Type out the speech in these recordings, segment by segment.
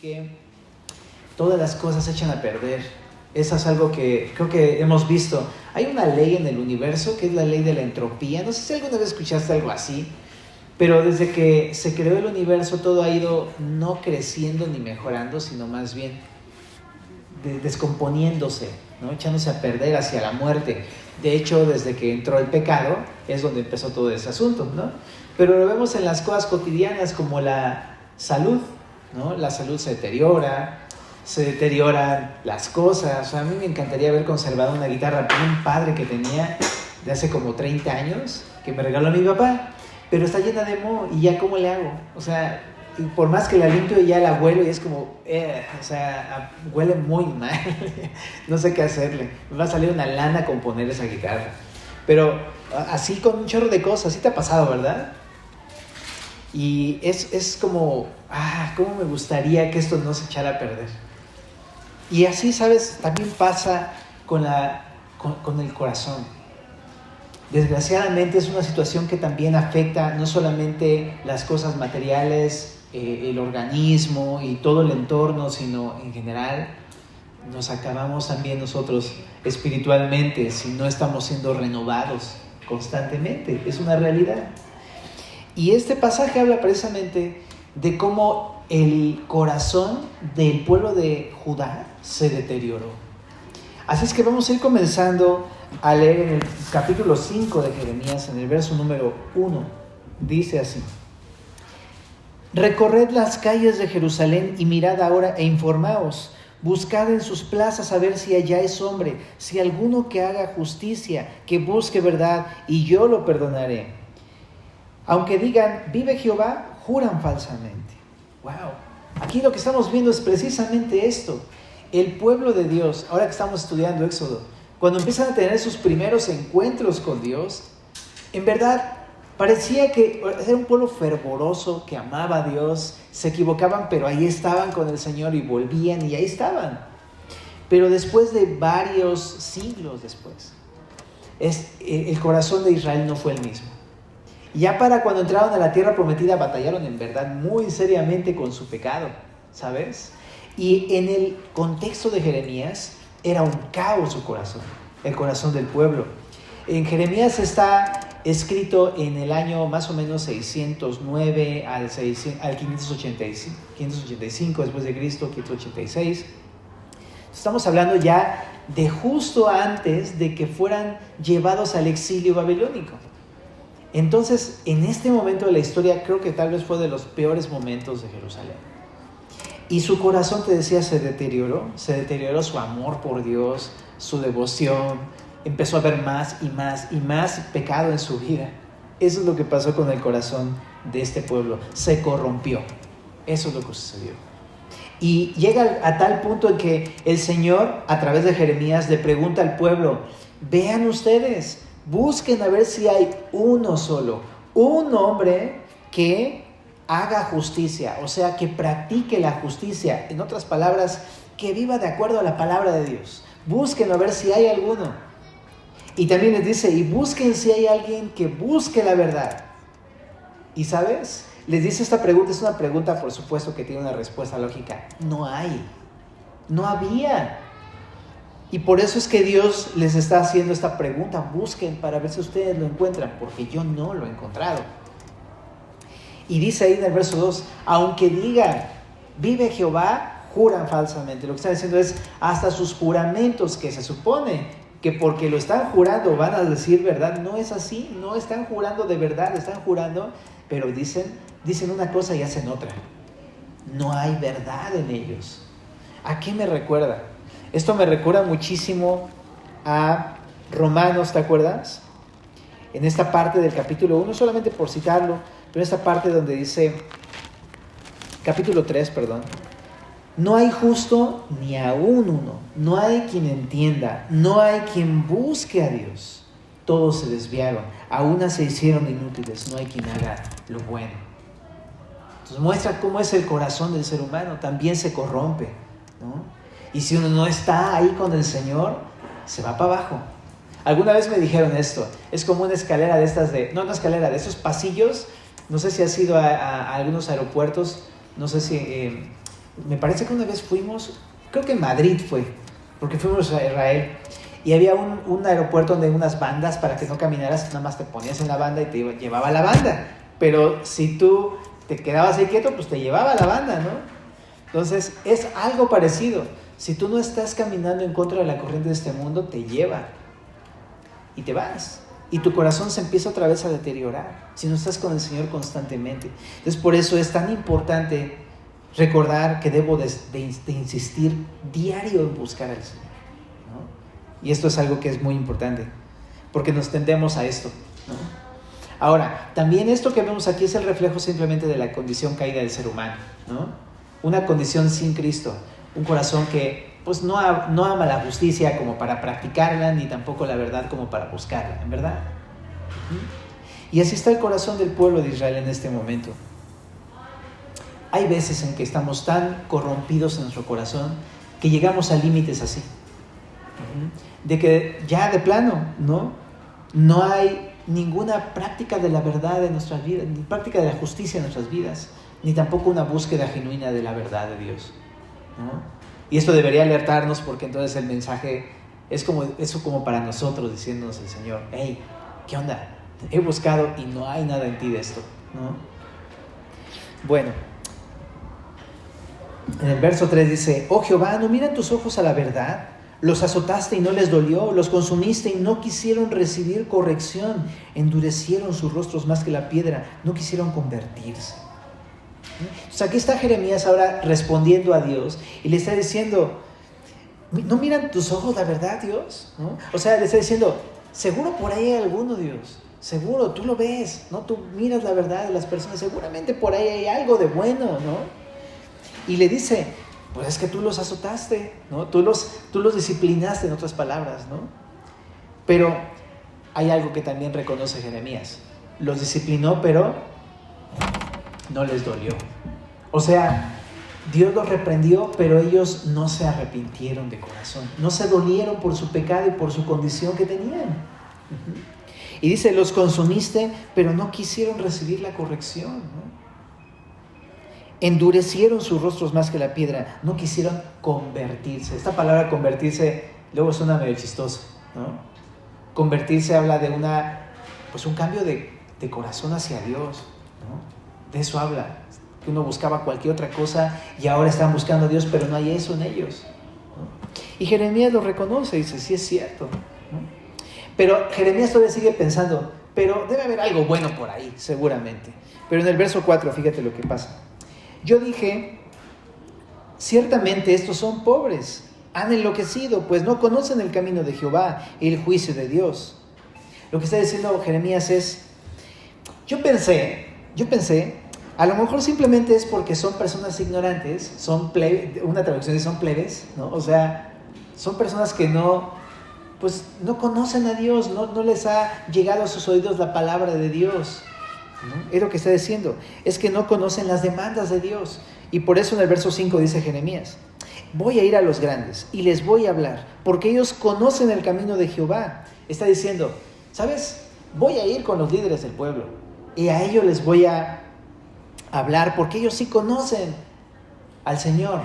que todas las cosas se echan a perder. Eso es algo que creo que hemos visto. Hay una ley en el universo que es la ley de la entropía. No sé si alguna vez escuchaste algo así, pero desde que se creó el universo todo ha ido no creciendo ni mejorando, sino más bien descomponiéndose, ¿no? Echándose a perder hacia la muerte. De hecho, desde que entró el pecado es donde empezó todo ese asunto, ¿no? Pero lo vemos en las cosas cotidianas como la salud, ¿no? La salud se deterioran las cosas. O sea, a mí me encantaría haber conservado una guitarra bien padre que tenía de hace como 30 años, que me regaló mi papá, pero está llena de moho y ya ¿cómo le hago? O sea, y por más que la limpio ya la huelo y es como, o sea, huele muy mal, no sé qué hacerle, me va a salir una lana componer esa guitarra. Pero así con un chorro de cosas, sí te ha pasado, ¿verdad? Y es como, cómo me gustaría que esto no se echara a perder. Y así, ¿sabes? También pasa con el corazón. Desgraciadamente es una situación que también afecta no solamente las cosas materiales, el organismo y todo el entorno, sino en general nos acabamos también nosotros espiritualmente si no estamos siendo renovados constantemente. Es una realidad. Y este pasaje habla precisamente de cómo el corazón del pueblo de Judá se deterioró. Así es que vamos a ir comenzando a leer en el capítulo 5 de Jeremías, en el verso número 1. Dice así: recorred las calles de Jerusalén y mirad ahora e informaos. Buscad en sus plazas a ver si allá es hombre, si alguno que haga justicia, que busque verdad, y yo lo perdonaré. Aunque digan, vive Jehová, juran falsamente. ¡Wow! Aquí lo que estamos viendo es precisamente esto. El pueblo de Dios, ahora que estamos estudiando Éxodo, cuando empiezan a tener sus primeros encuentros con Dios, en verdad parecía que era un pueblo fervoroso, que amaba a Dios, se equivocaban, pero ahí estaban con el Señor y volvían y ahí estaban. Pero después de varios siglos después, el corazón de Israel no fue el mismo. Ya para cuando entraron a la tierra prometida batallaron en verdad muy seriamente con su pecado, ¿sabes? Y en el contexto de Jeremías era un caos su corazón, el corazón del pueblo. En Jeremías está escrito en el año más o menos 609 al 585 después de Cristo, 586. Estamos hablando ya de justo antes de que fueran llevados al exilio babilónico. Entonces, en este momento de la historia, creo que tal vez fue de los peores momentos de Jerusalén. Y su corazón, te decía, se deterioró su amor por Dios, su devoción, empezó a ver más y más y más pecado en su vida. Eso es lo que pasó con el corazón de este pueblo, se corrompió. Eso es lo que sucedió. Y llega a tal punto en que el Señor, a través de Jeremías, le pregunta al pueblo, vean ustedes, busquen a ver si hay uno solo, un hombre que haga justicia, o sea, que practique la justicia. En otras palabras, que viva de acuerdo a la palabra de Dios. Busquen a ver si hay alguno. Y también les dice, y busquen si hay alguien que busque la verdad. Y ¿sabes? Les dice esta pregunta, es una pregunta por supuesto que tiene una respuesta lógica. No hay, no había. Y por eso es que Dios les está haciendo esta pregunta, busquen para ver si ustedes lo encuentran, porque yo no lo he encontrado. Y dice ahí en el verso 2, aunque digan, vive Jehová, juran falsamente. Lo que está diciendo es, hasta sus juramentos, que se supone que porque lo están jurando van a decir verdad, no es así, no están jurando de verdad, están jurando, pero dicen una cosa y hacen otra. No hay verdad en ellos. ¿A qué me recuerda? Esto me recuerda muchísimo a Romanos, ¿te acuerdas? En esta parte del capítulo 1, solamente por citarlo, pero esta parte donde dice, capítulo 3, perdón, no hay justo ni aún uno, no hay quien entienda, no hay quien busque a Dios. Todos se desviaron, a una se hicieron inútiles, no hay quien haga lo bueno. Entonces muestra cómo es el corazón del ser humano, también se corrompe, ¿no? Y si uno no está ahí con el Señor, se va para abajo. Alguna vez me dijeron esto, es como una escalera de estas una escalera de esos pasillos. No sé si has ido a algunos aeropuertos, no sé si Me parece que una vez fuimos, creo que en Madrid fue, porque fuimos a Israel, y había un aeropuerto donde hay unas bandas para que no caminaras, nada más te ponías en la banda y te llevaba la banda. Pero si tú te quedabas ahí quieto, pues te llevaba la banda, ¿no? Entonces, es algo parecido. Si tú no estás caminando en contra de la corriente de este mundo, te lleva y te vas. Y tu corazón se empieza otra vez a deteriorar si no estás con el Señor constantemente. Entonces, por eso es tan importante recordar que debo de insistir diario en buscar al Señor, ¿no? Y esto es algo que es muy importante, porque nos tendemos a esto, ¿no? Ahora, también esto que vemos aquí es el reflejo simplemente de la condición caída del ser humano, ¿no? Una condición sin Cristo, un corazón que pues no ama la justicia como para practicarla, ni tampoco la verdad como para buscarla, ¿en verdad? Y así está el corazón del pueblo de Israel en este momento. Hay veces en que estamos tan corrompidos en nuestro corazón que llegamos a límites así, de que ya de plano, no hay ninguna práctica de la verdad en nuestras vidas, ni práctica de la justicia en nuestras vidas, ni tampoco una búsqueda genuina de la verdad de Dios, ¿no? Y esto debería alertarnos, porque entonces el mensaje es como para nosotros, diciéndonos el Señor: hey, ¿qué onda? He buscado y no hay nada en ti de esto, ¿no? Bueno, en el verso 3 dice: oh Jehová, ¿no miran tus ojos a la verdad? Los azotaste y no les dolió, los consumiste y no quisieron recibir corrección, endurecieron sus rostros más que la piedra, no quisieron convertirse. Entonces aquí está Jeremías ahora respondiendo a Dios y le está diciendo: ¿no miran tus ojos la verdad, Dios? ¿No? O sea, le está diciendo: seguro por ahí hay alguno, Dios, seguro, tú lo ves, ¿no? Tú miras la verdad de las personas, seguramente por ahí hay algo de bueno, ¿no? Y le dice: pues es que tú los azotaste, ¿no? Tú los disciplinaste, en otras palabras, ¿no? Pero hay algo que también reconoce Jeremías: los disciplinó, pero no les dolió. O sea, Dios los reprendió, pero ellos no se arrepintieron de corazón, no se dolieron por su pecado y por su condición que tenían. Y dice: los consumiste, pero no quisieron recibir la corrección, ¿no? Endurecieron sus rostros más que la piedra, no quisieron convertirse. Esta palabra convertirse luego suena medio chistoso, ¿no? Convertirse habla de un cambio de corazón hacia Dios, ¿no? De eso habla, que uno buscaba cualquier otra cosa y ahora están buscando a Dios, pero no hay eso en ellos, ¿no? Y Jeremías lo reconoce y dice: sí, es cierto, ¿no? Pero Jeremías todavía sigue pensando: pero debe haber algo bueno por ahí, seguramente. Pero en el verso 4, fíjate lo que pasa. Yo dije: ciertamente estos son pobres, han enloquecido, pues no conocen el camino de Jehová y el juicio de Dios. Lo que está diciendo Jeremías es: yo pensé, a lo mejor simplemente es porque son personas ignorantes, una traducción dice son plebes, ¿no? O sea, son personas que no conocen a Dios, no les ha llegado a sus oídos la palabra de Dios, ¿no? Es lo que está diciendo, es que no conocen las demandas de Dios. Y por eso en el verso 5 dice Jeremías: voy a ir a los grandes y les voy a hablar, porque ellos conocen el camino de Jehová. Está diciendo: ¿sabes? Voy a ir con los líderes del pueblo y a ellos les voy a hablar, porque ellos sí conocen al Señor.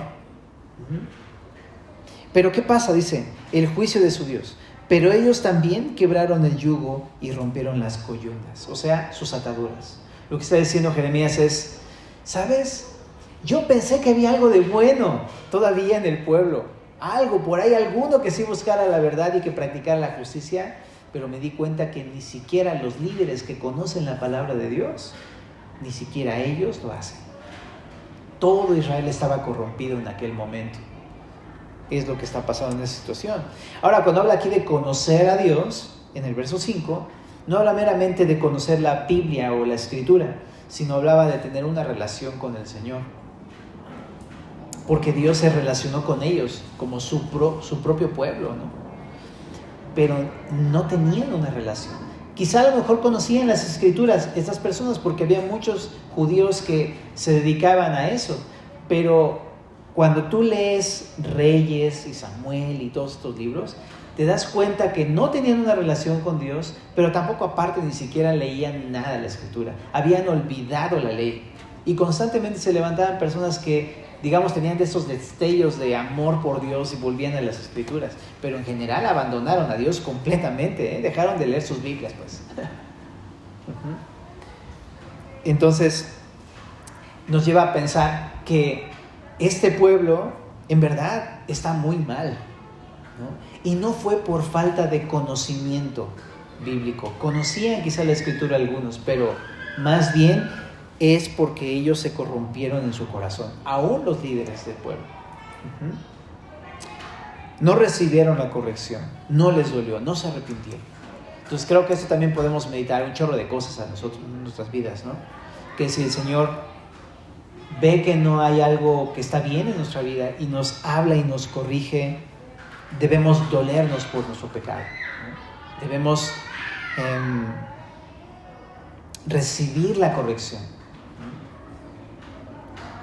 Pero ¿qué pasa? Dice: el juicio de su Dios. Pero ellos también quebraron el yugo y rompieron las coyundas, o sea, sus ataduras. Lo que está diciendo Jeremías es: ¿sabes? Yo pensé que había algo de bueno todavía en el pueblo, algo por ahí, alguno que sí buscara la verdad y que practicara la justicia, pero me di cuenta que ni siquiera los líderes que conocen la palabra de Dios, ni siquiera ellos lo hacen. Todo Israel estaba corrompido en aquel momento. Es lo que está pasando en esa situación. Ahora, cuando habla aquí de conocer a Dios, en el verso 5, no habla meramente de conocer la Biblia o la Escritura, sino hablaba de tener una relación con el Señor. Porque Dios se relacionó con ellos como su propio pueblo, ¿no? Pero no tenían una relación. Quizá a lo mejor conocían las Escrituras estas personas, porque había muchos judíos que se dedicaban a eso, pero cuando tú lees Reyes y Samuel y todos estos libros, te das cuenta que no tenían una relación con Dios, pero tampoco aparte ni siquiera leían nada de la Escritura. Habían olvidado la ley y constantemente se levantaban personas que digamos, tenían de esos destellos de amor por Dios y volvían a las Escrituras, pero en general abandonaron a Dios completamente, dejaron de leer sus Biblias, pues. Entonces, nos lleva a pensar que este pueblo en verdad está muy mal, ¿no? Y no fue por falta de conocimiento bíblico. Conocían quizá la Escritura algunos, pero más bien es porque ellos se corrompieron en su corazón, aún los líderes del pueblo. No recibieron la corrección, no les dolió, no se arrepintieron. Entonces creo que esto también podemos meditar un chorro de cosas a nosotros en nuestras vidas, ¿no? Que si el Señor ve que no hay algo que está bien en nuestra vida y nos habla y nos corrige, debemos dolernos por nuestro pecado, ¿no? Debemos recibir la corrección.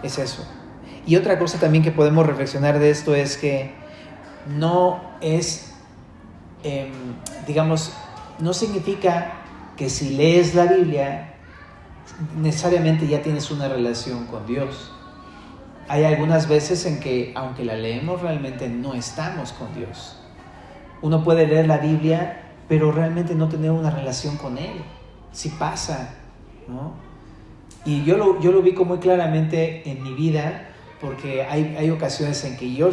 Es eso. Y otra cosa también que podemos reflexionar de esto es que no es, digamos, no significa que si lees la Biblia necesariamente ya tienes una relación con Dios. Hay algunas veces en que, aunque la leemos, realmente no estamos con Dios. Uno puede leer la Biblia, pero realmente no tener una relación con Él. Sí pasa, ¿no? Y yo lo ubico muy claramente en mi vida, porque hay ocasiones en que yo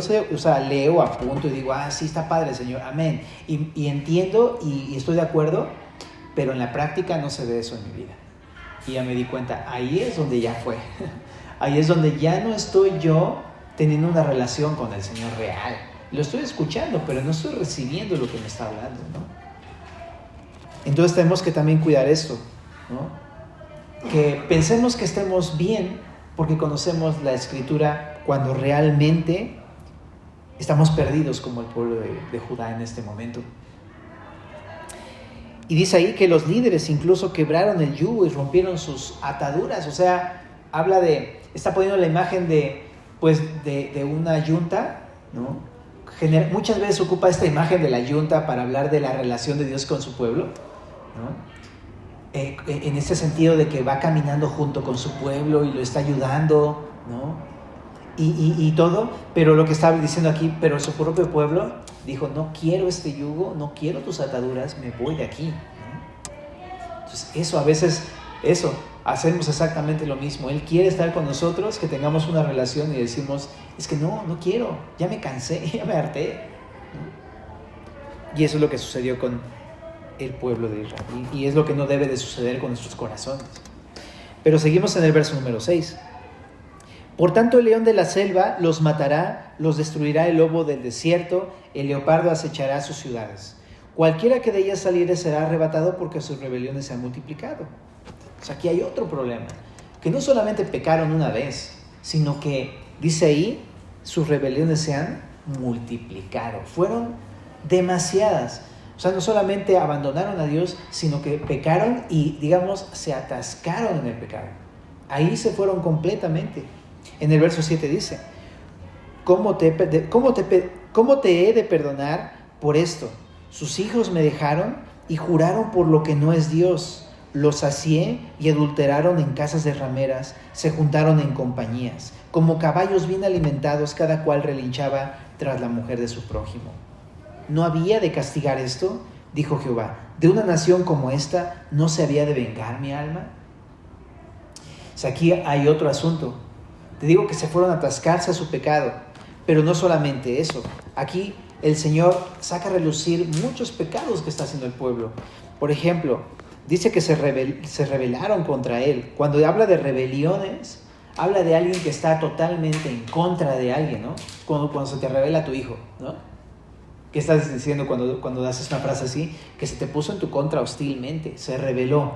leo, apunto y digo, sí, está padre, Señor, amén. Y entiendo y estoy de acuerdo, pero en la práctica no se ve eso en mi vida. Y ya me di cuenta, ahí es donde ya fue. Ahí es donde ya no estoy yo teniendo una relación con el Señor real. Lo estoy escuchando, pero no estoy recibiendo lo que me está hablando, ¿no? Entonces tenemos que también cuidar esto, ¿no? Que pensemos que estemos bien porque conocemos la Escritura cuando realmente estamos perdidos como el pueblo de Judá en este momento. Y dice ahí que los líderes incluso quebraron el yugo y rompieron sus ataduras. O sea, está poniendo la imagen de una yunta, ¿no? Muchas veces ocupa esta imagen de la yunta para hablar de la relación de Dios con su pueblo, ¿no? En este sentido de que va caminando junto con su pueblo y lo está ayudando, ¿no? Y todo, pero lo que estaba diciendo aquí, pero su propio pueblo dijo, no quiero este yugo, no quiero tus ataduras, me voy de aquí, ¿no? Entonces a veces hacemos exactamente lo mismo. Él quiere estar con nosotros, que tengamos una relación y decimos, es que no quiero, ya me cansé, ya me harté, ¿no? Y eso es lo que sucedió con el pueblo de Israel, y es lo que no debe de suceder con nuestros corazones. Pero seguimos en el verso número 6. Por tanto, el león de la selva los matará, los destruirá el lobo del desierto, el leopardo acechará sus ciudades. Cualquiera que de ellas saliere será arrebatado, porque sus rebeliones se han multiplicado. O sea, aquí hay otro problema, que no solamente pecaron una vez, sino que, dice ahí, sus rebeliones se han multiplicado. Fueron demasiadas. O sea, no solamente abandonaron a Dios, sino que pecaron y, digamos, se atascaron en el pecado. Ahí se fueron completamente. En el verso 7 dice, ¿Cómo te he de perdonar por esto? Sus hijos me dejaron y juraron por lo que no es Dios. Los sacié y adulteraron en casas de rameras, se juntaron en compañías. Como caballos bien alimentados, cada cual relinchaba tras la mujer de su prójimo. ¿No había de castigar esto? Dijo Jehová. ¿De una nación como esta no se había de vengar mi alma? O sea, aquí hay otro asunto. Te digo que se fueron a atascarse a su pecado, pero no solamente eso. Aquí el Señor saca a relucir muchos pecados que está haciendo el pueblo. Por ejemplo, dice que se rebelaron contra Él. Cuando habla de rebeliones, habla de alguien que está totalmente en contra de alguien, ¿no? Cuando se te rebela tu hijo, ¿no? ¿Qué estás diciendo cuando haces una frase así? Que se te puso en tu contra hostilmente, se rebeló.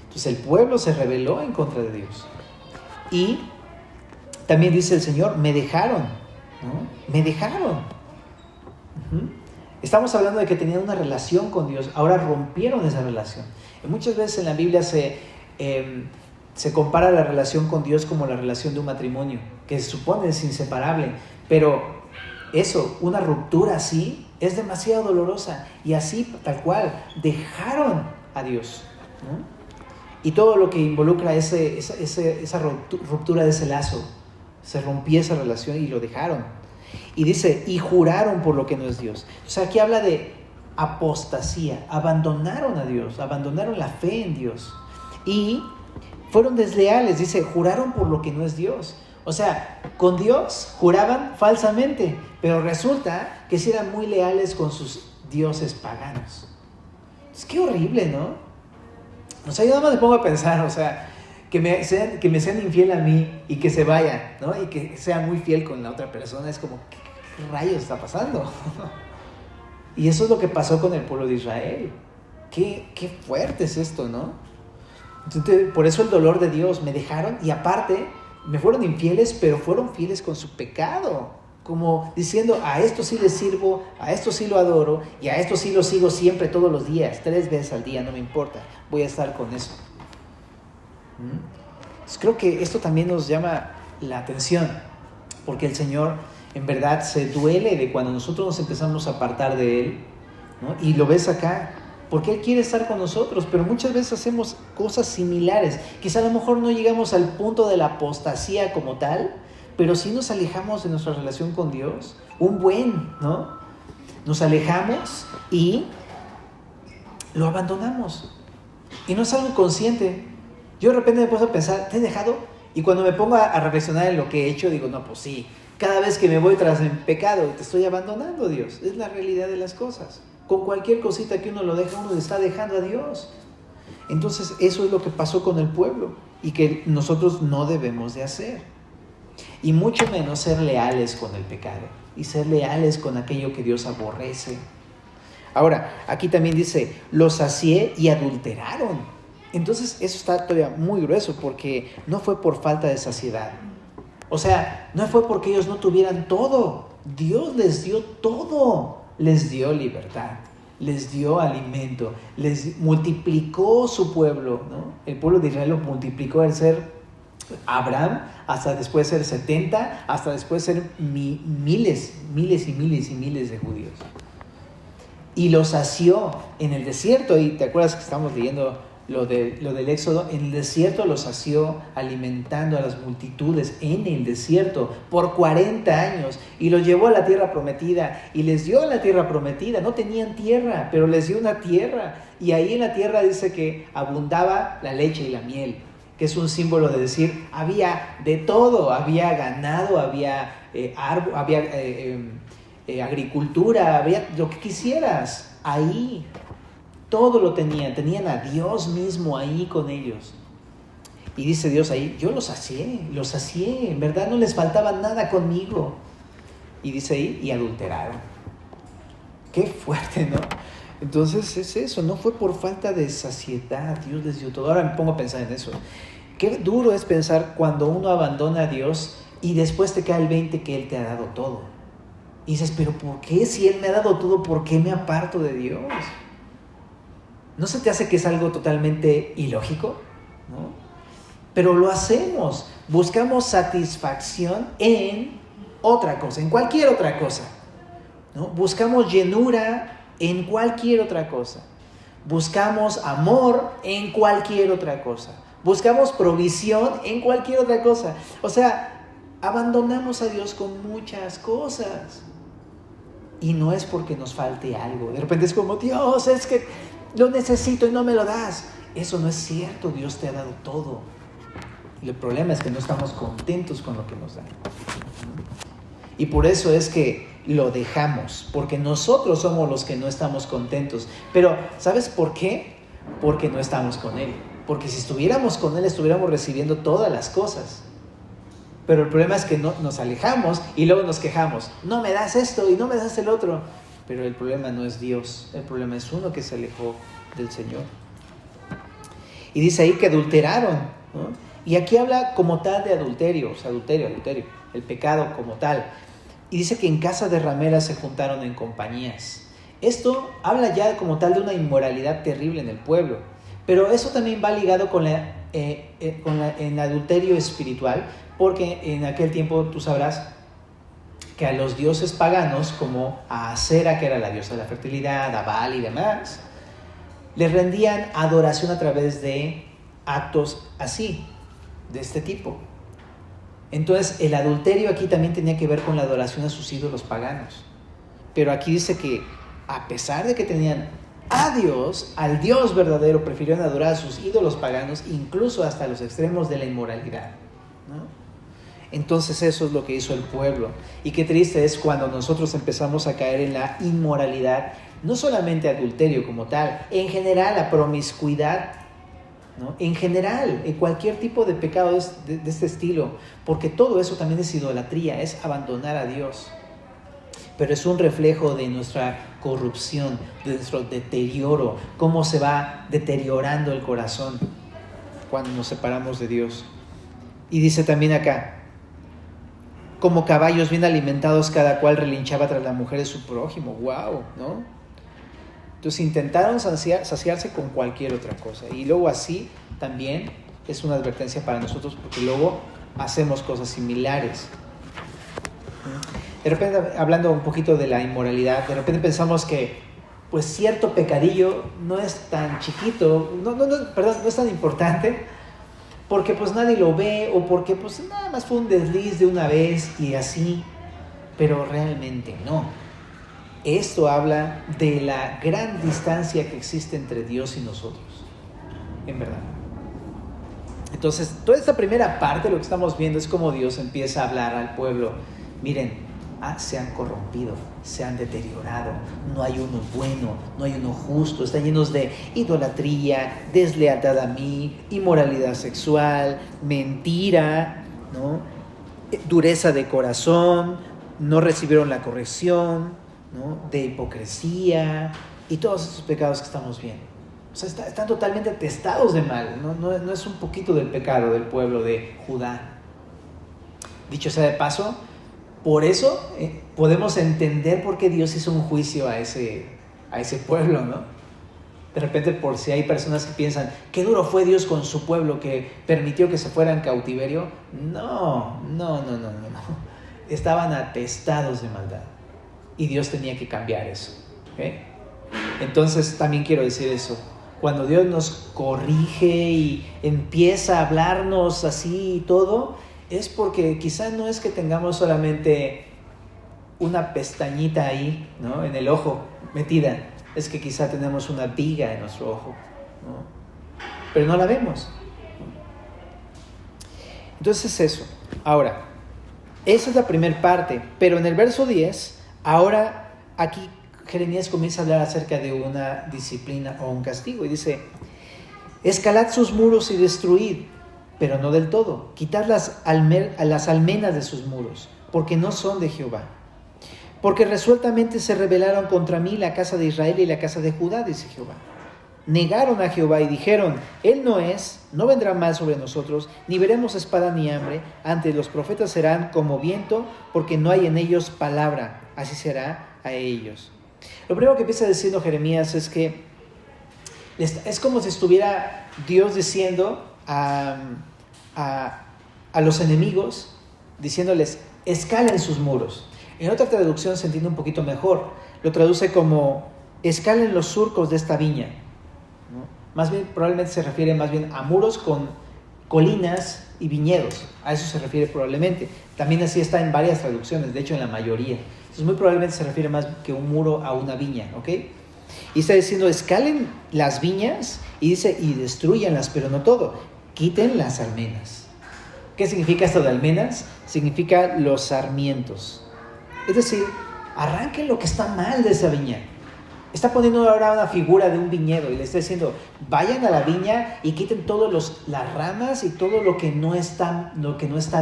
Entonces el pueblo se rebeló en contra de Dios. Y también dice el Señor, me dejaron, ¿no? Me dejaron. Estamos hablando de que tenían una relación con Dios, ahora rompieron esa relación. Y muchas veces en la Biblia se compara la relación con Dios como la relación de un matrimonio, que se supone es inseparable, pero una ruptura así es demasiado dolorosa, y así tal cual dejaron a Dios, ¿no? Y todo lo que involucra esa ruptura de ese lazo, Se rompía esa relación y lo dejaron. Y dice, y juraron por lo que no es Dios. O sea, aquí habla de apostasía. Abandonaron a Dios, abandonaron la fe en Dios. Y fueron desleales, dice, juraron por lo que no es Dios. O sea, con Dios juraban falsamente, pero resulta que sí eran muy leales con sus dioses paganos. Es que horrible, ¿no? O sea, yo nada más me pongo a pensar, o sea, que me sean infiel a mí y que se vayan, ¿no? Y que sea muy fiel con la otra persona, es como, ¿qué rayos está pasando? Y eso es lo que pasó con el pueblo de Israel. Qué fuerte es esto, ¿no? Entonces, por eso el dolor de Dios, me dejaron y aparte me fueron infieles, pero fueron fieles con su pecado. Como diciendo, a esto sí le sirvo, a esto sí lo adoro y a esto sí lo sigo siempre, todos los días, 3 veces al día, no me importa, voy a estar con eso. Entonces, creo que esto también nos llama la atención, porque el Señor en verdad se duele de cuando nosotros nos empezamos a apartar de Él, ¿no? Y lo ves acá, porque Él quiere estar con nosotros, pero muchas veces hacemos cosas similares. Quizá a lo mejor no llegamos al punto de la apostasía como tal, pero sí nos alejamos de nuestra relación con Dios, ¿no? Nos alejamos y lo abandonamos. Y no es algo consciente. Yo de repente me pongo a pensar, ¿te he dejado? Y cuando me pongo a reflexionar en lo que he hecho, digo, no, pues sí. Cada vez que me voy tras el pecado, te estoy abandonando, Dios. Es la realidad de las cosas. Con cualquier cosita que uno lo deja, uno le está dejando a Dios. Entonces, eso es lo que pasó con el pueblo y que nosotros no debemos de hacer. Y mucho menos ser leales con el pecado y ser leales con aquello que Dios aborrece. Ahora, aquí también dice, los sacié y adulteraron. Entonces, eso está todavía muy grueso porque no fue por falta de saciedad. O sea, no fue porque ellos no tuvieran todo. Dios les dio todo. Les dio libertad, les dio alimento, les multiplicó su pueblo, ¿no? El pueblo de Israel lo multiplicó al ser Abraham, hasta después ser 70, hasta después ser miles y miles de judíos. Y los sació en el desierto, y te acuerdas que estamos leyendo lo del Éxodo, en el desierto los sació alimentando a las multitudes en el desierto por 40 años y los llevó a la tierra prometida y les dio la tierra prometida. No tenían tierra, pero les dio una tierra y ahí en la tierra dice que abundaba la leche y la miel, que es un símbolo de decir, había de todo, había ganado, había agricultura, había lo que quisieras ahí. Todo lo tenían a Dios mismo ahí con ellos. Y dice Dios ahí, yo los sacié, en verdad no les faltaba nada conmigo. Y dice ahí, y adulteraron. Qué fuerte, ¿no? Entonces es eso, no fue por falta de saciedad, Dios les dio todo. Ahora me pongo a pensar en eso. Qué duro es pensar cuando uno abandona a Dios y después te cae el 20 que Él te ha dado todo. Y dices, pero ¿por qué? Si Él me ha dado todo, ¿por qué me aparto de Dios? ¿No se te hace que es algo totalmente ilógico? ¿No? Pero lo hacemos. Buscamos satisfacción en otra cosa, en cualquier otra cosa, ¿no? Buscamos llenura en cualquier otra cosa. Buscamos amor en cualquier otra cosa. Buscamos provisión en cualquier otra cosa. O sea, abandonamos a Dios con muchas cosas. Y no es porque nos falte algo. De repente es como, Dios, es que lo necesito y no me lo das. Eso no es cierto, Dios te ha dado todo. Y el problema es que no estamos contentos con lo que nos dan. Y por eso es que lo dejamos, porque nosotros somos los que no estamos contentos. Pero, ¿sabes por qué? Porque no estamos con Él. Porque si estuviéramos con Él, estuviéramos recibiendo todas las cosas. Pero el problema es que nos alejamos y luego nos quejamos. No me das esto y no me das el otro. Pero el problema no es Dios, el problema es uno que se alejó del Señor. Y dice ahí que adulteraron, ¿no? Y aquí habla como tal de adulterio, o sea, adulterio, el pecado como tal. Y dice que en casa de rameras se juntaron en compañías. Esto habla ya como tal de una inmoralidad terrible en el pueblo. Pero eso también va ligado con el adulterio espiritual, porque en aquel tiempo tú sabrás que a los dioses paganos, como a Acera, que era la diosa de la fertilidad, a Baal y demás, les rendían adoración a través de actos así, de este tipo. Entonces el adulterio aquí también tenía que ver con la adoración a sus ídolos paganos. Pero aquí dice que a pesar de que tenían a Dios, al Dios verdadero, prefirieron adorar a sus ídolos paganos, incluso hasta los extremos de la inmoralidad, ¿no? Entonces eso es lo que hizo el pueblo. Y qué triste es cuando nosotros empezamos a caer en la inmoralidad, no solamente adulterio como tal, en general la promiscuidad, ¿no? En general, en cualquier tipo de pecado de este estilo, porque todo eso también es idolatría, es abandonar a Dios. Pero es un reflejo de nuestra corrupción, de nuestro deterioro, cómo se va deteriorando el corazón cuando nos separamos de Dios. Y dice también acá, como caballos bien alimentados, cada cual relinchaba tras la mujer de su prójimo. ¡Wow! ¿No? Entonces intentaron saciarse con cualquier otra cosa. Y luego así también es una advertencia para nosotros, porque luego hacemos cosas similares. De repente, hablando un poquito de la inmoralidad, de repente pensamos que pues cierto pecadillo no es tan chiquito, no es tan importante, porque pues nadie lo ve, o porque pues nada más fue un desliz de una vez y así, pero realmente no. Esto habla de la gran distancia que existe entre Dios y nosotros, en verdad. Entonces, toda esta primera parte, lo que estamos viendo es cómo Dios empieza a hablar al pueblo. Miren, se han corrompido, se han deteriorado, no hay uno bueno, no hay uno justo, están llenos de idolatría, deslealtad a mí, inmoralidad sexual, mentira, ¿no? Dureza de corazón, no recibieron la corrección, ¿no? De hipocresía y todos esos pecados que estamos viendo. O sea, están totalmente atestados de mal, no es un poquito del pecado del pueblo de Judá. Dicho sea de paso, por eso podemos entender por qué Dios hizo un juicio a ese pueblo, ¿no? De repente, por si hay personas que piensan, qué duro fue Dios con su pueblo que permitió que se fuera en cautiverio. No. Estaban atestados de maldad y Dios tenía que cambiar eso, ¿okay? Entonces también quiero decir eso. Cuando Dios nos corrige y empieza a hablarnos así y todo, es porque quizá no es que tengamos solamente una pestañita ahí, ¿no? En el ojo metida. Es que quizá tenemos una viga en nuestro ojo, ¿no? Pero no la vemos. Entonces es eso. Ahora, esa es la primera parte. Pero en el verso 10, ahora aquí Jeremías comienza a hablar acerca de una disciplina o un castigo. Y dice, escalad sus muros y destruid, pero no del todo. Quitad las almenas de sus muros, porque no son de Jehová. Porque resueltamente se rebelaron contra mí la casa de Israel y la casa de Judá, dice Jehová. Negaron a Jehová y dijeron, Él no es, no vendrá mal sobre nosotros, ni veremos espada ni hambre. Antes los profetas serán como viento, porque no hay en ellos palabra. Así será a ellos. Lo primero que empieza diciendo Jeremías es que es como si estuviera Dios diciendo a los enemigos, diciéndoles, escalen sus muros. En otra traducción se entiende un poquito mejor. Lo traduce como, escalen los surcos de esta viña, ¿no? Más bien, probablemente se refiere más bien a muros con colinas y viñedos. A eso se refiere probablemente. También así está en varias traducciones, de hecho en la mayoría. Entonces muy probablemente se refiere más que un muro a una viña, ¿ok? Y está diciendo, escalen las viñas, y dice, y destruyanlas, pero no todo. Quiten las almenas. ¿Qué significa esto de almenas? Significa los sarmientos. Es decir, arranquen lo que está mal de esa viña. Está poniendo ahora una figura de un viñedo y le está diciendo, vayan a la viña y quiten todas las ramas y todo lo que no está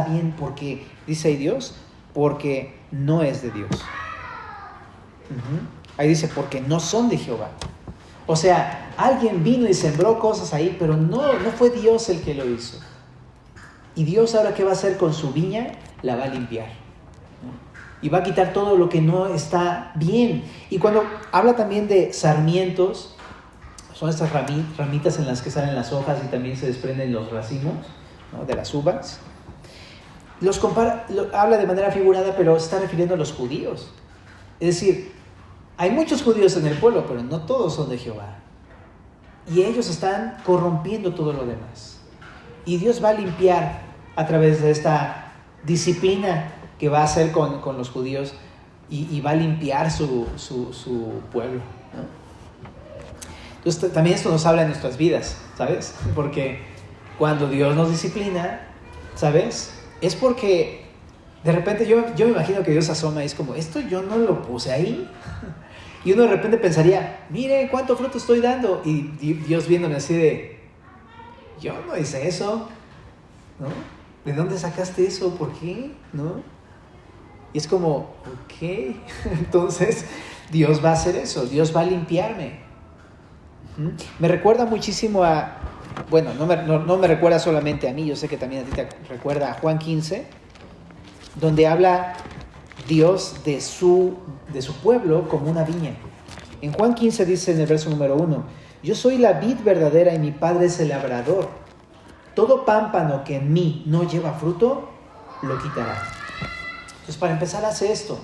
bien, porque, dice ahí Dios, porque no es de Dios. Ahí dice, porque no son de Jehová. O sea, alguien vino y sembró cosas ahí, pero no fue Dios el que lo hizo. Y Dios ahora, ¿qué va a hacer con su viña? La va a limpiar, ¿no? Y va a quitar todo lo que no está bien. Y cuando habla también de sarmientos, son estas ramitas en las que salen las hojas y también se desprenden los racimos, ¿no? De las uvas. Habla de manera figurada, pero se está refiriendo a los judíos. Es decir, hay muchos judíos en el pueblo, pero no todos son de Jehová. Y ellos están corrompiendo todo lo demás. Y Dios va a limpiar a través de esta disciplina que va a hacer con los judíos y va a limpiar su pueblo, ¿no? Entonces también esto nos habla de nuestras vidas, ¿sabes? Porque cuando Dios nos disciplina, ¿sabes? Es porque de repente yo me imagino que Dios asoma y es como, esto yo no lo puse ahí. Y uno de repente pensaría, mire cuánto fruto estoy dando. Y Dios viéndome así de, yo no hice eso, ¿no? ¿De dónde sacaste eso? ¿Por qué? ¿No? Y es como, ok, entonces Dios va a hacer eso, Dios va a limpiarme. Me recuerda muchísimo a, bueno, no me recuerda solamente a mí, yo sé que también a ti te recuerda a Juan 15, donde habla Dios de su pueblo como una viña. En Juan 15 dice en el verso número 1, yo soy la vid verdadera y mi Padre es el labrador. Todo pámpano que en mí no lleva fruto, lo quitará. Entonces, para empezar, hace esto.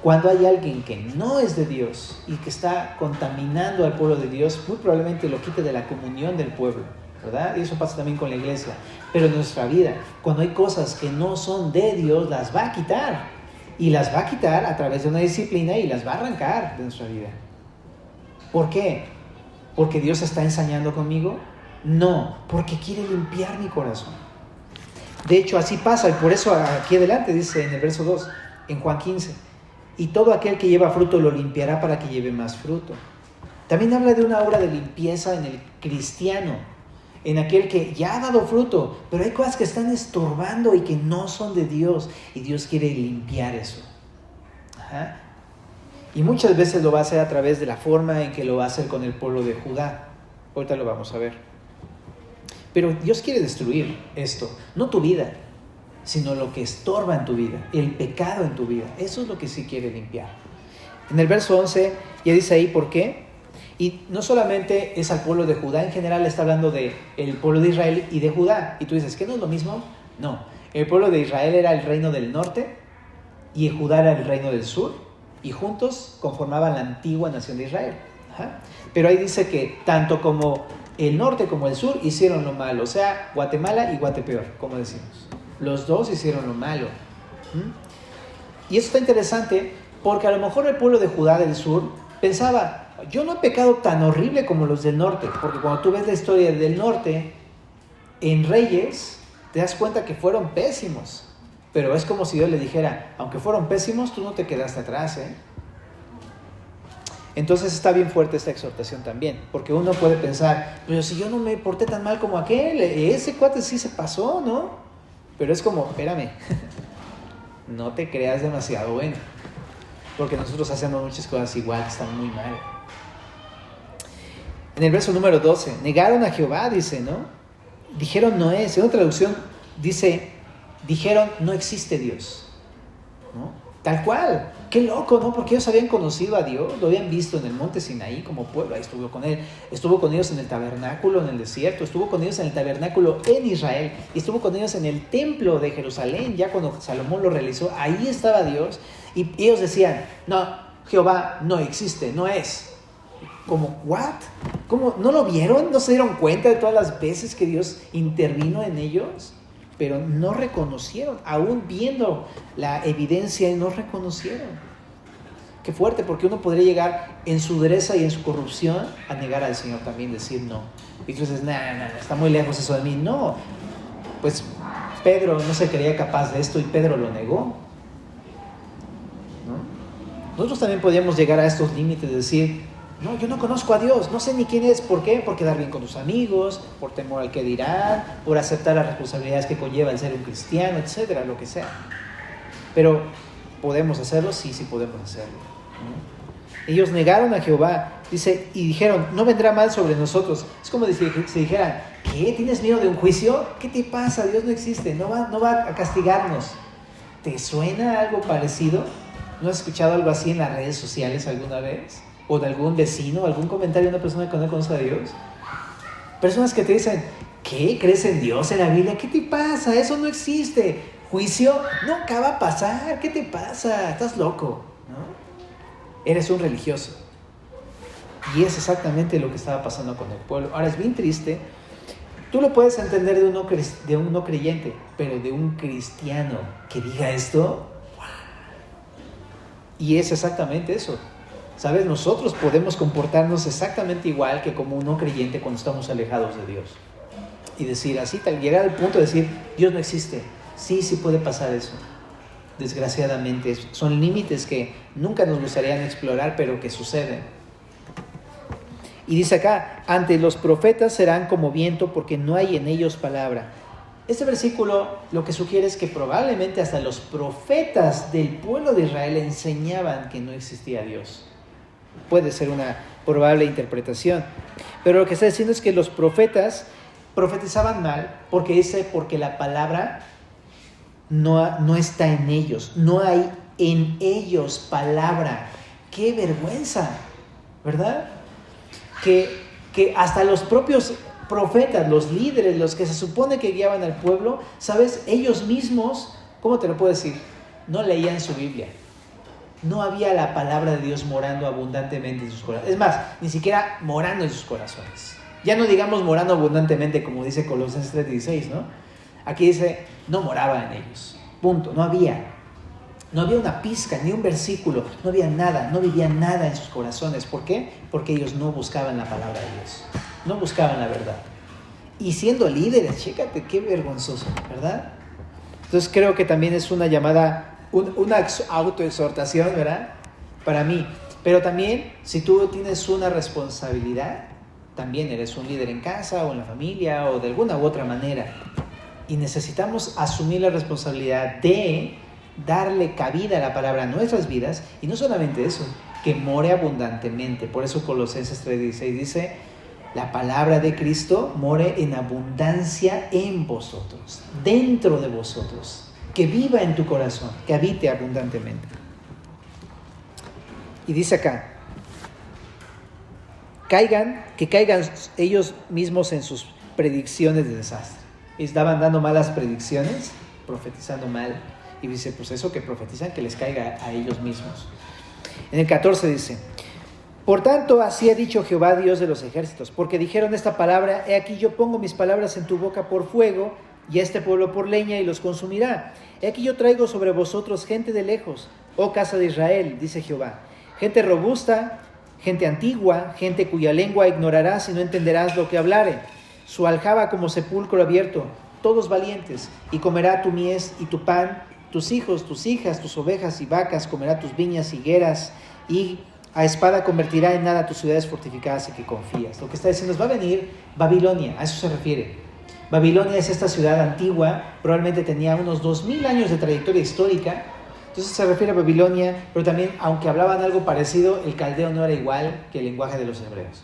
Cuando hay alguien que no es de Dios y que está contaminando al pueblo de Dios, muy probablemente lo quite de la comunión del pueblo, ¿verdad? Y eso pasa también con la iglesia. Pero en nuestra vida, cuando hay cosas que no son de Dios, las va a quitar. Y las va a quitar a través de una disciplina y las va a arrancar de nuestra vida. ¿Por qué? ¿Porque Dios está ensañando conmigo? No, porque quiere limpiar mi corazón. De hecho, así pasa, y por eso aquí adelante dice en el verso 2, en Juan 15, y todo aquel que lleva fruto lo limpiará para que lleve más fruto. También habla de una obra de limpieza en el cristiano, en aquel que ya ha dado fruto, pero hay cosas que están estorbando y que no son de Dios, y Dios quiere limpiar eso. Ajá. Y muchas veces lo va a hacer a través de la forma en que lo va a hacer con el pueblo de Judá. Ahorita lo vamos a ver. Pero Dios quiere destruir esto, no tu vida, sino lo que estorba en tu vida, el pecado en tu vida. Eso es lo que sí quiere limpiar. En el verso 11 ya dice ahí por qué. Y no solamente es al pueblo de Judá, en general está hablando del pueblo de Israel y de Judá. Y tú dices, ¿qué no es lo mismo? No, el pueblo de Israel era el reino del norte y Judá era el reino del sur. Y juntos conformaban la antigua nación de Israel. Ajá. Pero ahí dice que tanto como el norte como el sur hicieron lo malo. O sea, Guatemala y Guatepeor, como decimos. Los dos hicieron lo malo. Y eso está interesante porque a lo mejor el pueblo de Judá del sur pensaba, yo no he pecado tan horrible como los del norte. Porque cuando tú ves la historia del norte, en Reyes, te das cuenta que fueron pésimos. Pero es como si Dios le dijera, aunque fueron pésimos, tú no te quedaste atrás, ¿eh? Entonces está bien fuerte esta exhortación también, porque uno puede pensar, pero si yo no me porté tan mal como aquel, ese cuate sí se pasó, ¿no? Pero es como, espérame, no te creas demasiado bueno, porque nosotros hacemos muchas cosas igual que están muy mal. En el verso número 12, negaron a Jehová, dice, ¿no? Dijeron no es, en otra traducción dice, dijeron no existe Dios, ¿no? Tal cual, qué loco, ¿no? Porque ellos habían conocido a Dios, lo habían visto en el monte Sinaí como pueblo, ahí estuvo con él, estuvo con ellos en el tabernáculo en el desierto, estuvo con ellos en el tabernáculo en Israel, y estuvo con ellos en el templo de Jerusalén, ya cuando Salomón lo realizó, ahí estaba Dios, y ellos decían, no, Jehová no existe, no es. Como, ¿what? ¿Cómo? ¿No lo vieron? ¿No se dieron cuenta de todas las veces que Dios intervino en ellos? Pero no reconocieron, aún viendo la evidencia, no reconocieron. Qué fuerte, porque uno podría llegar en su dureza y en su corrupción a negar al Señor también, decir no. Y tú dices, está muy lejos eso de mí. No, pues Pedro no se creía capaz de esto y Pedro lo negó, ¿no? Nosotros también podríamos llegar a estos límites de decir, no, yo no conozco a Dios, no sé ni quién es. ¿Por qué? Por quedar bien con tus amigos, por temor al que dirán, por aceptar las responsabilidades que conlleva el ser un cristiano, etcétera, lo que sea. Pero, ¿podemos hacerlo? Sí, sí podemos hacerlo, ¿no? Ellos negaron a Jehová, dice, y dijeron, no vendrá mal sobre nosotros. Es como si dijeran, ¿qué? ¿Tienes miedo de un juicio? ¿Qué te pasa? Dios no existe, no va a castigarnos. ¿Te suena algo parecido? ¿No has escuchado algo así en las redes sociales alguna vez? ¿O de algún vecino, algún comentario de una persona que no conoce a Dios? Personas que te dicen, ¿qué? ¿Crees en Dios, en la Biblia? ¿Qué te pasa? Eso no existe. ¿Juicio? Nunca va a pasar. ¿Qué te pasa? Estás loco, ¿no? Eres un religioso. Y es exactamente lo que estaba pasando con el pueblo. Ahora es bien triste Tú lo puedes entender de un no creyente, pero de un cristiano que diga esto, ¡wow! Y es exactamente eso. ¿Sabes? Nosotros podemos comportarnos exactamente igual que como un no creyente cuando estamos alejados de Dios. Y decir así, llegar al punto de decir, Dios no existe. Sí, sí puede pasar eso. Desgraciadamente, son límites que nunca nos gustaría explorar, pero que suceden. Y dice acá, ante los profetas serán como viento porque no hay en ellos palabra. Este versículo lo que sugiere es que probablemente hasta los profetas del pueblo de Israel enseñaban que no existía Dios. Puede ser una probable interpretación. Pero lo que está diciendo es que los profetas profetizaban mal porque la palabra no está en ellos. No hay en ellos palabra. ¡Qué vergüenza! ¿Verdad? Que hasta los propios profetas, los líderes, los que se supone que guiaban al pueblo, ¿sabes? Ellos mismos, ¿cómo te lo puedo decir? No leían su Biblia. No había la palabra de Dios morando abundantemente en sus corazones. Es más, ni siquiera morando en sus corazones. Ya no digamos morando abundantemente como dice Colosenses 3:16, ¿no? Aquí dice, no moraba en ellos. Punto. No había una pizca, ni un versículo, no había nada, no vivía nada en sus corazones. ¿Por qué? Porque ellos no buscaban la palabra de Dios, no buscaban la verdad. Y siendo líderes, chécate, qué vergonzoso, ¿verdad? Entonces creo que también es una llamada, una autoexhortación, ¿verdad? Para mí. Pero también, si tú tienes una responsabilidad, también eres un líder en casa o en la familia o de alguna u otra manera. Y necesitamos asumir la responsabilidad de darle cabida a la palabra en nuestras vidas, y no solamente eso, que more abundantemente. Por eso Colosenses 3:16 dice, la palabra de Cristo more en abundancia en vosotros, dentro de vosotros, que viva en tu corazón, que habite abundantemente. Y dice acá, que caigan ellos mismos en sus predicciones de desastre. Estaban dando malas predicciones, profetizando mal. Y dice, pues eso que profetizan, que les caiga a ellos mismos. En el 14 dice, por tanto, así ha dicho Jehová, Dios de los ejércitos, porque dijeron esta palabra, he aquí yo pongo mis palabras en tu boca por fuego, y a este pueblo por leña, y los consumirá. He aquí yo traigo sobre vosotros gente de lejos, oh casa de Israel, dice Jehová, gente robusta, gente antigua, gente cuya lengua ignorarás y no entenderás lo que hablare, su aljaba como sepulcro abierto, todos valientes, y comerá tu mies y tu pan, tus hijos, tus hijas, tus ovejas y vacas, comerá tus viñas, higueras, y a espada convertirá en nada tus ciudades fortificadas en que confías. Lo que está diciendo es, va a venir Babilonia, a eso se refiere. Babilonia es esta ciudad antigua, probablemente tenía unos 2000 años de trayectoria histórica, entonces se refiere a Babilonia, pero también, aunque hablaban algo parecido, el caldeo no era igual que el lenguaje de los hebreos.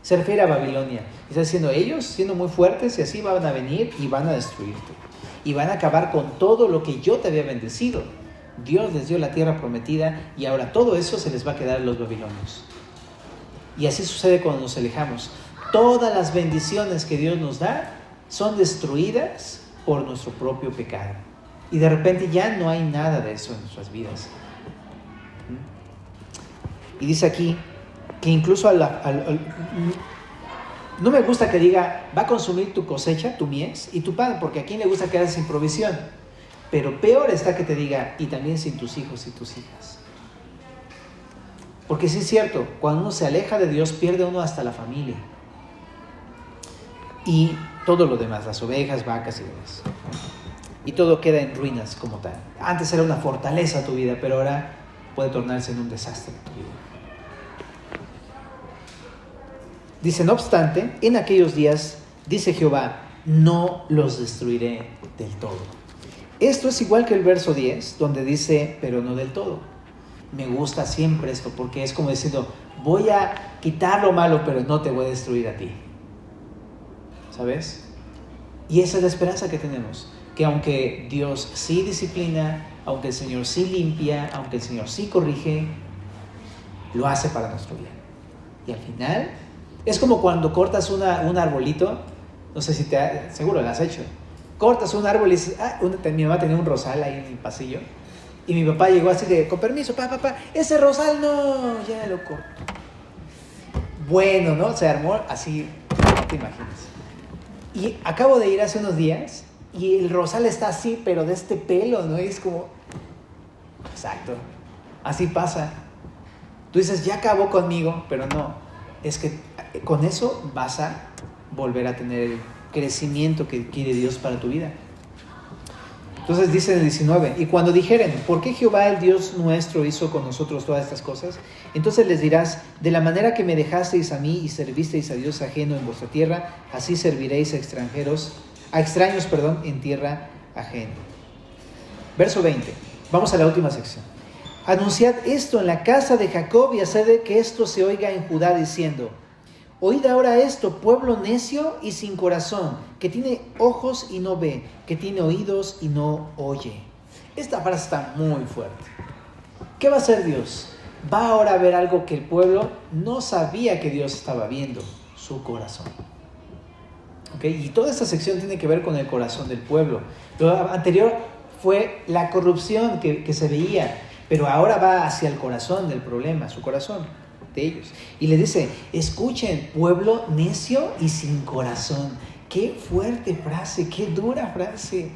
Se refiere a Babilonia. Está diciendo, ellos, siendo muy fuertes, y así van a venir y van a destruirte. Y van a acabar con todo lo que yo te había bendecido. Dios les dio la tierra prometida y ahora todo eso se les va a quedar a los babilonios. Y así sucede cuando nos alejamos. Todas las bendiciones que Dios nos da son destruidas por nuestro propio pecado. Y de repente ya no hay nada de eso en nuestras vidas. Y dice aquí que incluso no me gusta que diga, va a consumir tu cosecha, tu mies y tu pan, porque a quién le gusta quedarse sin provisión. Pero peor está que te diga, y también sin tus hijos y tus hijas. Porque sí es cierto, cuando uno se aleja de Dios, pierde uno hasta la familia. Y todo lo demás, las ovejas, vacas y demás. Y todo queda en ruinas como tal. Antes era una fortaleza tu vida, pero ahora puede tornarse en un desastre tu vida. Dice, no obstante, en aquellos días, dice Jehová, no los destruiré del todo. Esto es igual que el verso 10, donde dice, pero no del todo. Me gusta siempre esto, porque es como diciendo, voy a quitar lo malo, pero no te voy a destruir a ti. ¿Sabes? Y esa es la esperanza que tenemos, que aunque Dios sí disciplina, aunque el Señor sí limpia, aunque el Señor sí corrige, lo hace para nuestro bien. Y al final, es como cuando cortas un arbolito, no sé si seguro lo has hecho. Cortas un árbol y dices, mi mamá tenía un rosal ahí en el pasillo, y mi papá llegó así de, con permiso, papá, ese rosal no, ya lo corto. Bueno, ¿no? Se armó así, no te imaginas. Y acabo de ir hace unos días y el rosal está así, pero de este pelo, ¿no? Y es como, exacto, así pasa. Tú dices, ya acabó conmigo, pero no. Es que con eso vas a volver a tener el crecimiento que quiere Dios para tu vida. Entonces dice en el 19, y cuando dijeren, ¿por qué Jehová el Dios nuestro hizo con nosotros todas estas cosas? Entonces les dirás, de la manera que me dejasteis a mí y servisteis a Dios ajeno en vuestra tierra, así serviréis a extraños, en tierra ajena. Verso 20, vamos a la última sección. Anunciad esto en la casa de Jacob y haced que esto se oiga en Judá diciendo, oíd ahora esto, pueblo necio y sin corazón, que tiene ojos y no ve, que tiene oídos y no oye. Esta frase está muy fuerte. ¿Qué va a hacer Dios? Va ahora a ver algo que el pueblo no sabía que Dios estaba viendo, su corazón. ¿Okay? Y toda esta sección tiene que ver con el corazón del pueblo. Lo anterior fue la corrupción que se veía, pero ahora va hacia el corazón del problema, su corazón de ellos. Y le dice, escuchen, pueblo necio y sin corazón. Qué fuerte frase, qué dura frase,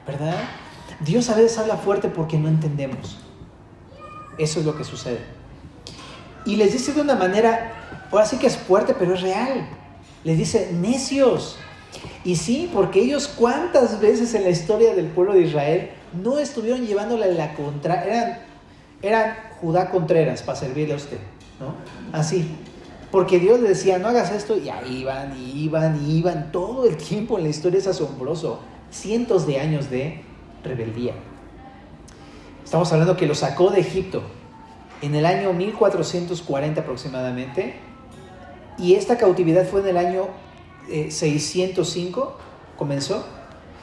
¿verdad? Dios a veces habla fuerte porque no entendemos. Eso es lo que sucede. Y les dice de una manera, ahora sí que es fuerte, pero es real. Les dice, necios. Y sí, porque ellos cuántas veces en la historia del pueblo de Israel no estuvieron llevándole la contra... Eran Judá Contreras para servirle a usted, ¿no? Así. Porque Dios le decía, no hagas esto, y ahí iban. Todo el tiempo en la historia es asombroso. Cientos de años de rebeldía. Estamos hablando que lo sacó de Egipto en el año 1440 aproximadamente. Y esta cautividad fue en el año 605, comenzó.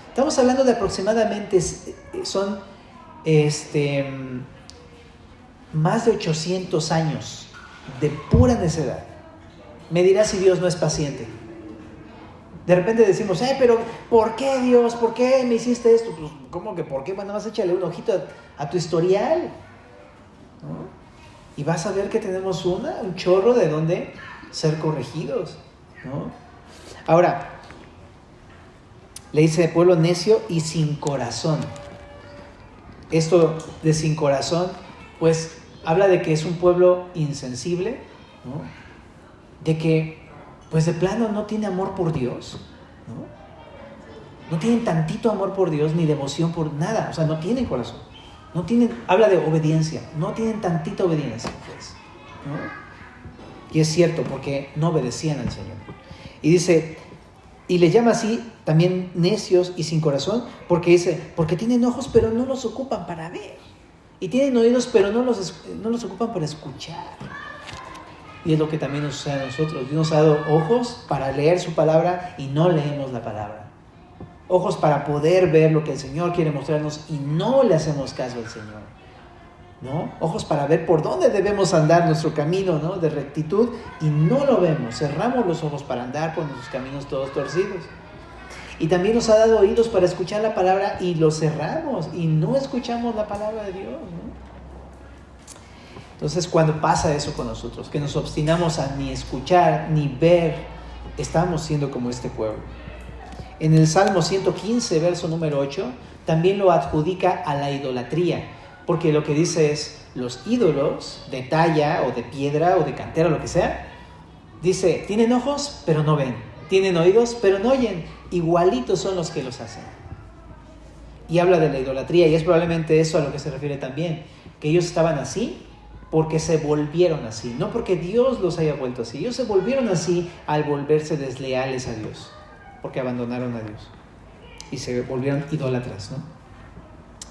Estamos hablando de aproximadamente, son más de 800 años de pura necedad. Me dirás si Dios no es paciente. De repente decimos, pero ¿por qué Dios? ¿Por qué me hiciste esto? Pues, ¿cómo que por qué? Bueno, nada más échale un ojito a tu historial, ¿no? Y vas a ver que tenemos un chorro de donde ser corregidos, ¿no? Ahora, le dice pueblo necio y sin corazón. Esto de sin corazón, pues habla de que es un pueblo insensible, ¿no? De que, pues de plano no tiene amor por Dios, ¿no? No tienen tantito amor por Dios ni devoción por nada, o sea, no tienen corazón. No tienen, habla de obediencia, no tienen tantita obediencia, pues, ¿no? Y es cierto, porque no obedecían al Señor. Y dice, y le llama así también necios y sin corazón, porque dice, porque tienen ojos pero no los ocupan para ver. Y tienen oídos pero no los ocupan para escuchar. Y es lo que también nos sucede a nosotros. Dios nos ha dado ojos para leer su palabra y no leemos la palabra. Ojos para poder ver lo que el Señor quiere mostrarnos y no le hacemos caso al Señor, ¿no? Ojos para ver por dónde debemos andar nuestro camino, ¿no? De rectitud, y no lo vemos. Cerramos los ojos para andar por nuestros caminos todos torcidos. Y también nos ha dado oídos para escuchar la palabra y los cerramos y no escuchamos la palabra de Dios, ¿no? Entonces, cuando pasa eso con nosotros, que nos obstinamos a ni escuchar ni ver, estamos siendo como este pueblo. En el Salmo 115, verso número 8, también lo adjudica a la idolatría, porque lo que dice es, los ídolos de talla o de piedra o de cantera o lo que sea, dice, tienen ojos pero no ven, tienen oídos pero no oyen, igualitos son los que los hacen. Y habla de la idolatría, y es probablemente eso a lo que se refiere también, que ellos estaban así porque se volvieron así, no porque Dios los haya vuelto así, ellos se volvieron así al volverse desleales a Dios, porque abandonaron a Dios y se volvieron idólatras, ¿no?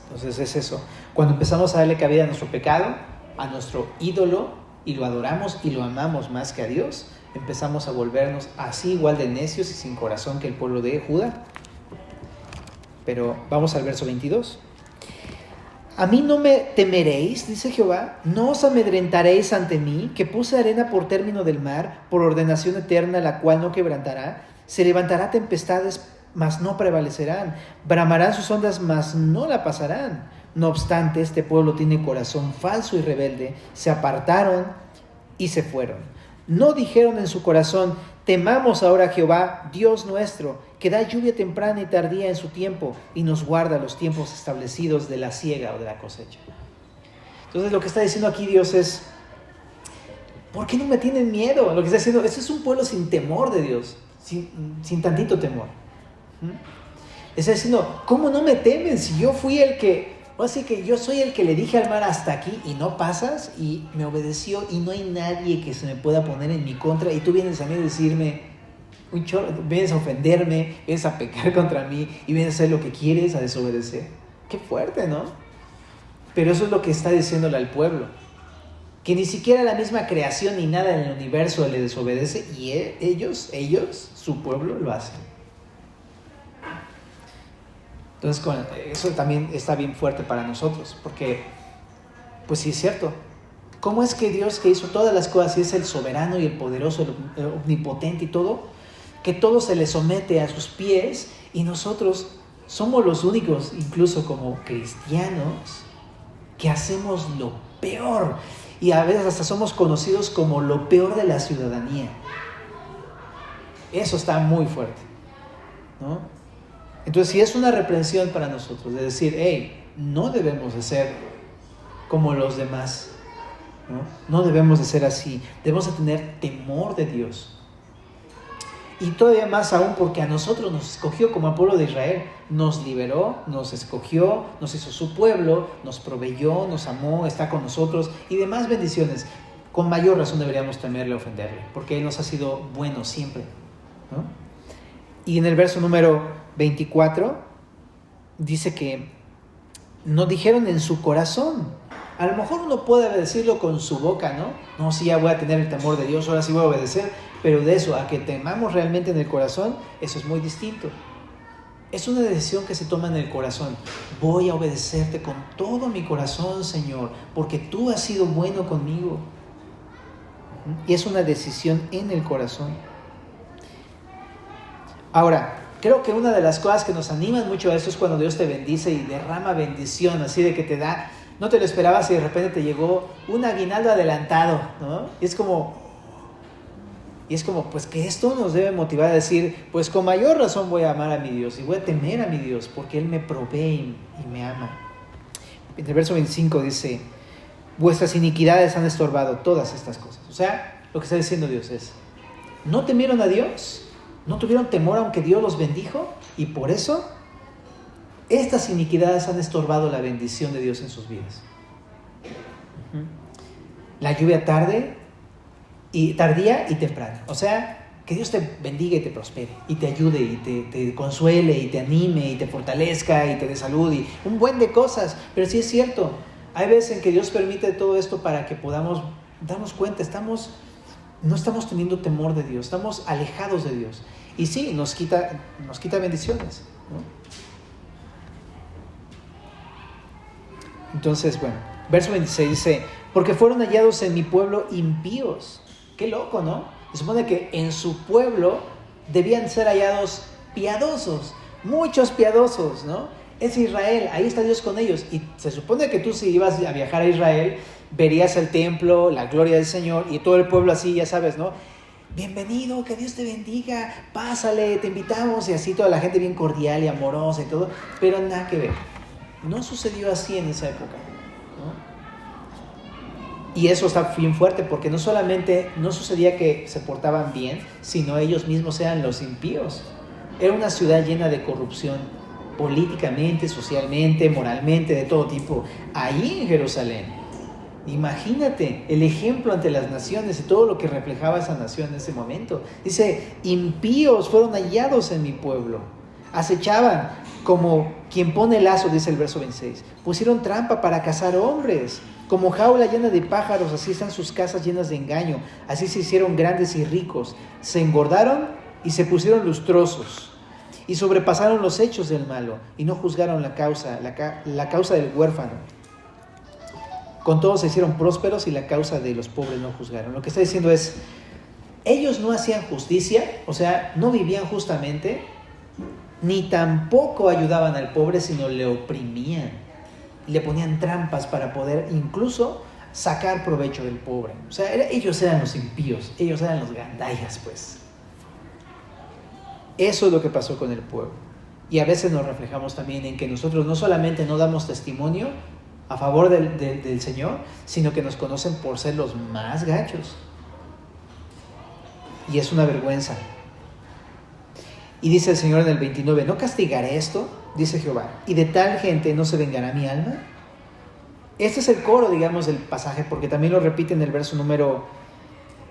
Entonces es eso. Cuando empezamos a darle cabida a nuestro pecado, a nuestro ídolo, y lo adoramos y lo amamos más que a Dios, empezamos a volvernos así igual de necios y sin corazón que el pueblo de Judá. Pero vamos al verso 22. A mí no me temeréis, dice Jehová, no os amedrentaréis ante mí, que puse arena por término del mar, por ordenación eterna, la cual no quebrantará. Se levantará tempestades, mas no prevalecerán. Bramarán sus ondas, mas no la pasarán. No obstante, este pueblo tiene corazón falso y rebelde. Se apartaron y se fueron. No dijeron en su corazón, Temamos ahora a Jehová, Dios nuestro, que da lluvia temprana y tardía en su tiempo y nos guarda los tiempos establecidos de la siega o de la cosecha. Entonces lo que está diciendo aquí Dios es, ¿por qué no me tienen miedo? Lo que está diciendo, este es un pueblo sin temor de Dios, sin tantito temor. Está diciendo, ¿cómo no me temen si yo fui el que, así que yo soy el que le dije al mar hasta aquí y no pasas y me obedeció y no hay nadie que se me pueda poner en mi contra y tú vienes a mí a decirme, vienes a ofenderme, vienes a pecar contra mí y vienes a hacer lo que quieres, a desobedecer? Qué fuerte, ¿no? Pero eso es lo que está diciéndole al pueblo, que ni siquiera la misma creación ni nada en el universo le desobedece y ellos, su pueblo, lo hacen. Entonces, eso también está bien fuerte para nosotros, porque, pues sí es cierto, ¿cómo es que Dios, que hizo todas las cosas y es el soberano y el poderoso, el omnipotente y todo, que todo se le somete a sus pies y nosotros somos los únicos, incluso como cristianos, que hacemos lo peor y a veces hasta somos conocidos como lo peor de la ciudadanía? Eso está muy fuerte, ¿no? Entonces, si es una reprensión para nosotros de decir, hey, no debemos de ser como los demás, no debemos de ser así, debemos de tener temor de Dios. Y todavía más aún porque a nosotros nos escogió como al pueblo de Israel, nos liberó, nos escogió, nos hizo su pueblo, nos proveyó, nos amó, está con nosotros y demás bendiciones. Con mayor razón deberíamos temerle, ofenderle, porque Él nos ha sido bueno siempre, ¿no? Y en el verso número 24 dice que nos dijeron en su corazón. A lo mejor uno puede decirlo con su boca, ¿no? No, sí, ya voy a tener el temor de Dios, ahora sí voy a obedecer. Pero de eso a que temamos realmente en el corazón, eso es muy distinto. Es una decisión que se toma en el corazón. Voy a obedecerte con todo mi corazón, Señor, porque tú has sido bueno conmigo. Y es una decisión en el corazón. Ahora, creo que una de las cosas que nos animan mucho a eso es cuando Dios te bendice y derrama bendición, así de que te da, no te lo esperabas y de repente te llegó un aguinaldo adelantado, ¿no? Y es como, pues que esto nos debe motivar a decir, pues con mayor razón voy a amar a mi Dios y voy a temer a mi Dios porque Él me provee y me ama. En el verso 25 dice, vuestras iniquidades han estorbado todas estas cosas. O sea, lo que está diciendo Dios es, no temieron a Dios, no tuvieron temor aunque Dios los bendijo y por eso estas iniquidades han estorbado la bendición de Dios en sus vidas. La lluvia tardía y temprana. O sea, que Dios te bendiga y te prospere y te ayude y te consuele y te anime y te fortalezca y te dé salud y un buen de cosas. Pero sí es cierto, hay veces en que Dios permite todo esto para que podamos darnos cuenta, no estamos teniendo temor de Dios, estamos alejados de Dios. Y sí, nos quita bendiciones, ¿no? Entonces, bueno, verso 26 dice, porque fueron hallados en mi pueblo impíos. Qué loco, ¿no? Se supone que en su pueblo debían ser hallados piadosos, muchos piadosos, ¿no? Es Israel, ahí está Dios con ellos. Y se supone que tú si ibas a viajar a Israel, verías el templo, la gloria del Señor y todo el pueblo así, ya sabes, ¿no? Bienvenido, que Dios te bendiga, pásale, te invitamos. Y así toda la gente bien cordial y amorosa y todo. Pero nada que ver. No sucedió así en esa época, ¿no? Y eso está bien fuerte porque no solamente no sucedía que se portaban bien, sino ellos mismos eran los impíos. Era una ciudad llena de corrupción, políticamente, socialmente, moralmente, de todo tipo. Ahí en Jerusalén. Imagínate el ejemplo ante las naciones y todo lo que reflejaba esa nación en ese momento. Dice, impíos fueron hallados en mi pueblo. Acechaban como quien pone lazo, dice el verso 26. Pusieron trampa para cazar hombres. Como jaula llena de pájaros, así están sus casas llenas de engaño. Así se hicieron grandes y ricos. Se engordaron y se pusieron lustrosos. Y sobrepasaron los hechos del malo y no juzgaron la causa del huérfano. Con todo se hicieron prósperos y la causa de los pobres no juzgaron. Lo que está diciendo es, ellos no hacían justicia, o sea, no vivían justamente, ni tampoco ayudaban al pobre, sino le oprimían. Le ponían trampas para poder incluso sacar provecho del pobre. O sea, ellos eran los impíos, ellos eran los gandallas, pues. Eso es lo que pasó con el pueblo. Y a veces nos reflejamos también en que nosotros no solamente no damos testimonio a favor del Señor, sino que nos conocen por ser los más gachos. Y es una vergüenza. Y dice el Señor en el 29, ¿no castigaré esto? Dice Jehová, ¿y de tal gente no se vengará mi alma? Este es el coro, digamos, del pasaje, porque también lo repite en el verso número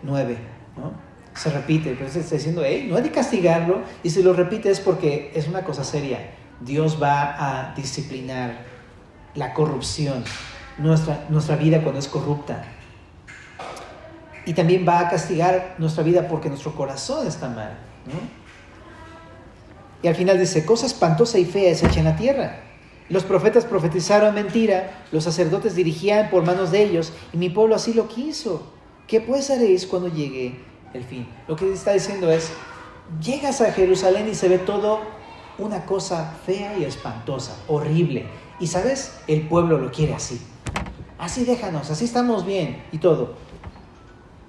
9, ¿no? Se repite, pero se está diciendo, no hay de castigarlo, y si lo repite es porque es una cosa seria. Dios va a disciplinar la corrupción, nuestra vida cuando es corrupta. Y también va a castigar nuestra vida porque nuestro corazón está mal, ¿no? Y al final dice, cosa espantosa y fea es hecha en la tierra. Los profetas profetizaron mentira, los sacerdotes dirigían por manos de ellos, y mi pueblo así lo quiso. ¿Qué pues haréis cuando llegue el fin? Lo que está diciendo es, llegas a Jerusalén y se ve todo una cosa fea y espantosa, horrible. Y ¿sabes? El pueblo lo quiere así. Así déjanos, así estamos bien y todo.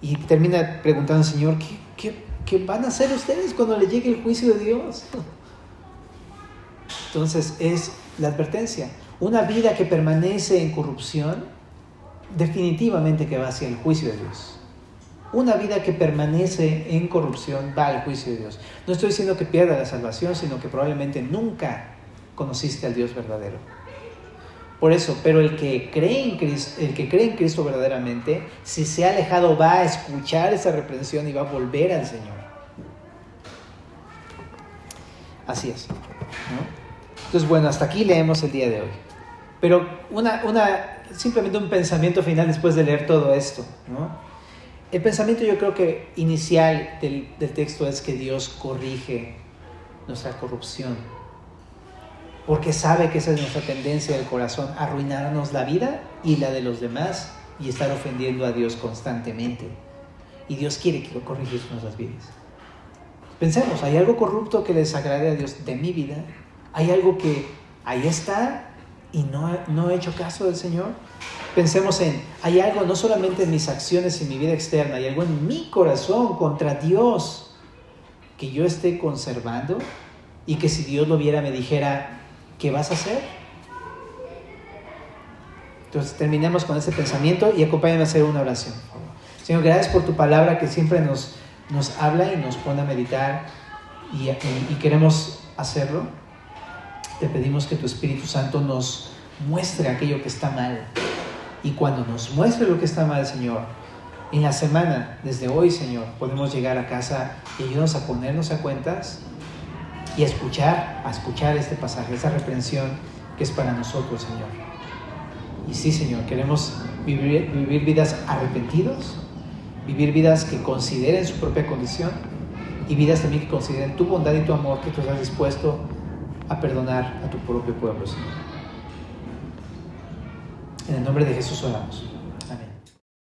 Y termina preguntando al Señor, ¿qué van a hacer ustedes cuando le llegue el juicio de Dios? Entonces es la advertencia. Una vida que permanece en corrupción, definitivamente que va hacia el juicio de Dios. Una vida que permanece en corrupción va al juicio de Dios. No estoy diciendo que pierda la salvación, sino que probablemente nunca conociste al Dios verdadero. Por eso, pero el que cree en Cristo verdaderamente, si se ha alejado, va a escuchar esa reprensión y va a volver al Señor. Así es, ¿no? Entonces, bueno, hasta aquí leemos el día de hoy. Pero simplemente un pensamiento final después de leer todo esto, ¿no? El pensamiento, yo creo que inicial del texto es que Dios corrige nuestra corrupción, porque sabe que esa es nuestra tendencia del corazón, arruinarnos la vida y la de los demás y estar ofendiendo a Dios constantemente. Y Dios quiere que lo corrija en nuestras vidas. Pensemos, ¿hay algo corrupto que les agrade a Dios de mi vida? ¿Hay algo que ahí está y no he hecho caso del Señor? Pensemos hay algo no solamente en mis acciones y mi vida externa, hay algo en mi corazón contra Dios que yo esté conservando y que si Dios lo viera me dijera, ¿qué vas a hacer? Entonces terminemos con ese pensamiento y acompáñame a hacer una oración. Señor, gracias por tu palabra que siempre nos habla y nos pone a meditar y queremos hacerlo. Te pedimos que tu Espíritu Santo nos muestre aquello que está mal. Y cuando nos muestre lo que está mal, Señor, en la semana, desde hoy, Señor, podemos llegar a casa y ayúdanos a ponernos a cuentas y a escuchar este pasaje, esa reprensión que es para nosotros, Señor. Y sí, Señor, queremos vivir vidas arrepentidos, vivir vidas que consideren su propia condición y vidas también que consideren tu bondad y tu amor que tú estás dispuesto a perdonar a tu propio pueblo, Señor. En el nombre de Jesús oramos.